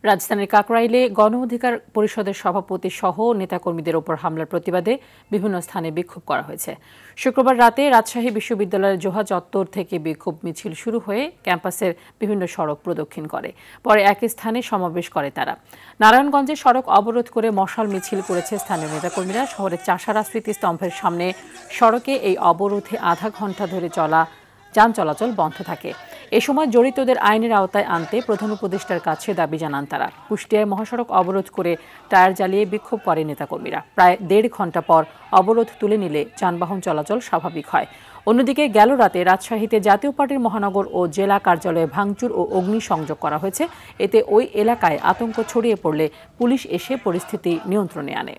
রাজধানীর কাকরাইলে গণ অধিকার পরিষদের সভাপতি সহ নেতাকর্মীদের ওপর হামলার প্রতিবাদে বিভিন্ন স্থানে বিক্ষোভ করা হয়েছে। শুক্রবার রাতে রাজশাহী বিশ্ববিদ্যালয়ের জোহা চত্বর থেকে বিক্ষোভ মিছিল শুরু হয়ে ক্যাম্পাসের বিভিন্ন সড়ক প্রদক্ষিণ করে। পরে একই স্থানে সমাবেশ করে তারা। নারায়ণগঞ্জে সড়ক অবরোধ করে মশাল মিছিল করেছে স্থানীয় নেতাকর্মীরা। শহরের চাষারা স্মৃতিস্তম্ভের সামনে সড়কে এই অবরোধে আধা ঘণ্টা ধরে যান চলাচল বন্ধ থাকে। এ সময় জড়িতদের আইনের আওতায় আনতে প্রধান উপদেষ্টার কাছে দাবি জানান তারা। কুষ্টিয়ায় মহাসড়ক অবরোধ করে টায়ার জ্বালিয়ে বিক্ষোভ করে নেতাকর্মীরা। প্রায় ১.৫ ঘণ্টা পর অবরোধ তুলে নিলে যানবাহন চলাচল স্বাভাবিক হয়। অন্যদিকে গেল রাতে রাজশাহীতে জাতীয় পার্টির মহানগর ও জেলা কার্যালয়ে ভাঙচুর ও অগ্নিসংযোগ করা হয়েছে। এতে ওই এলাকায় আতঙ্ক ছড়িয়ে পড়লে পুলিশ এসে পরিস্থিতি নিয়ন্ত্রণে আনে।